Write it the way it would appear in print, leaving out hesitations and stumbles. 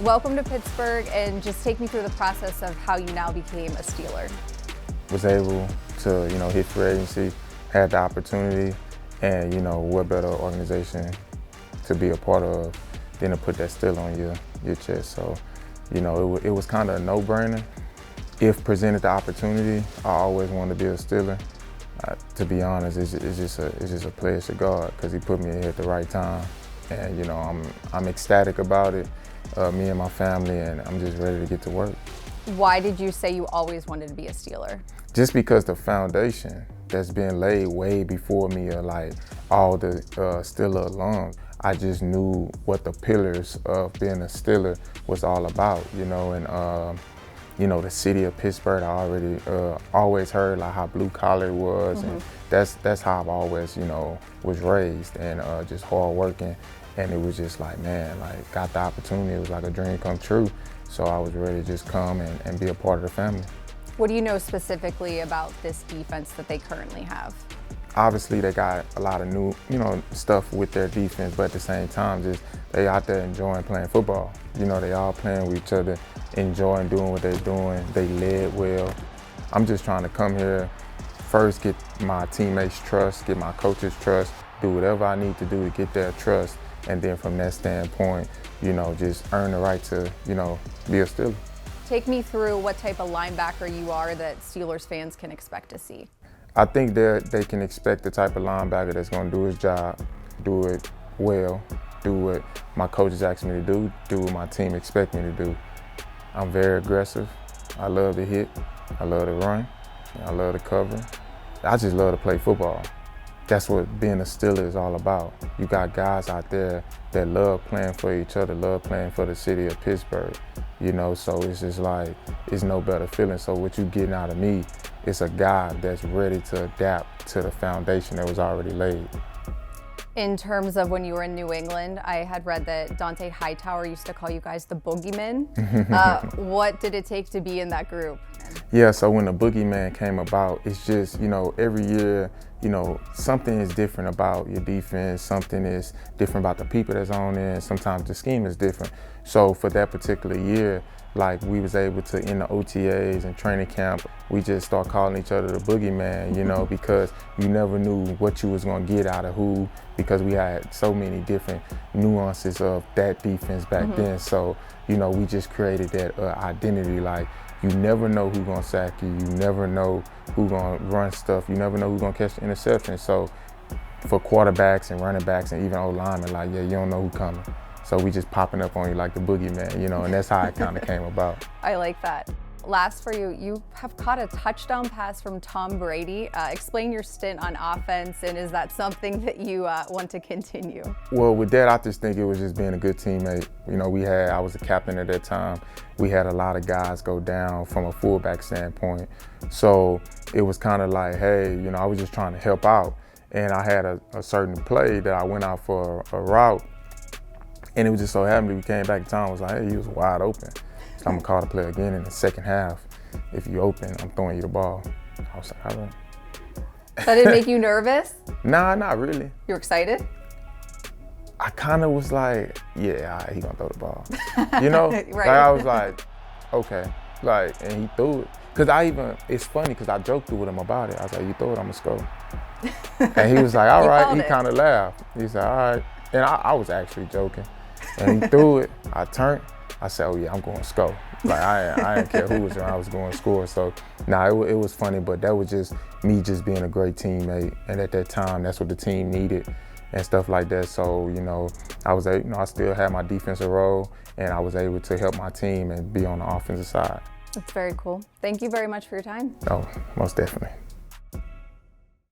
Welcome to Pittsburgh, and just take me through the process of how you now became a Steeler. Was able to, hit free agency, had the opportunity, and, what better organization to be a part of than to put that still on your chest. So, it was kind of a no-brainer. If presented the opportunity, I always wanted to be a Steeler. To be honest, it's just a pledge to God because He put me here at the right time, and I'm ecstatic about it. Me and my family, and I'm just ready to get to work. Why did you say you always wanted to be a Steeler? Just because the foundation that's been laid way before me are like all the Steeler alums. I just knew what the pillars of being a Steeler was all about, and the city of Pittsburgh, I already always heard like how blue collar it was, and that's how I've always, was raised, and just hard working. And it was just like, man, like got the opportunity. It was like a dream come true. So I was ready to just come and be a part of the family. What do you know specifically about this defense that they currently have? Obviously, they got a lot of new, stuff with their defense, but at the same time, just they out there enjoying playing football. They all playing with each other, enjoying doing what they're doing. They led well. I'm just trying to come here, first get my teammates' trust, get my coach's trust, do whatever I need to do to get their trust. And then from that standpoint, just earn the right to, be a Steeler. Take me through what type of linebacker you are that Steelers fans can expect to see. I think they can expect the type of linebacker that's going to do his job, do it well, do what my coaches ask me to do what my team expect me to do. I'm very aggressive. I love to hit. I love to run. I love to cover. I just love to play football. That's what being a Steeler is all about. You got guys out there that love playing for each other, love playing for the city of Pittsburgh, so it's just like, it's no better feeling. So what you getting out of me, it's a guy that's ready to adapt to the foundation that was already laid. In terms of when you were in New England, I had read that Dante Hightower used to call you guys the boogeymen. What did it take to be in that group? Yeah, so when the boogeyman came about, it's just, every year, something is different about your defense, something is different about the people that's on there, and sometimes the scheme is different. So for that particular year, like we was able to, in the OTAs and training camp, we just start calling each other the boogeyman, because you never knew what you was gonna get out of who, because we had so many different nuances of that defense back then. So, we just created that identity, like, you never know who's gonna sack you. You never know who's gonna run stuff. You never know who's gonna catch the interception. So for quarterbacks and running backs and even O-linemen, like, yeah, you don't know who's coming. So we just popping up on you like the boogeyman, and that's how it kind of came about. I like that. Last for you, you have caught a touchdown pass from Tom Brady. Explain your stint on offense, and is that something that you want to continue? Well, with that, I just think it was just being a good teammate. I was a captain at that time. We had a lot of guys go down from a fullback standpoint. So it was kind of like, hey, I was just trying to help out. And I had a certain play that I went out for a route. And it was just so happened we came back to town, was like, hey, he was wide open. So I'm gonna call the play again in the second half. If you open, I'm throwing you the ball. I was like, all right. That didn't make you nervous? Nah, not really. You were excited? I kind of was like, yeah, all right, he gonna throw the ball. Right. Like I was like, okay. Like, and he threw it. It's funny because I joked with him about it. I was like, you throw it, I'm gonna score. And he was like, all right. He kind of laughed. He said, all right. And I was actually joking. And he threw it, I turned. I said, oh yeah, I'm going to score. Like I didn't care who was around, I was going to score. So it was funny, but that was just me just being a great teammate. And at that time, that's what the team needed and stuff like that. So, I still had my defensive role, and I was able to help my team and be on the offensive side. That's very cool. Thank you very much for your time. Oh, most definitely.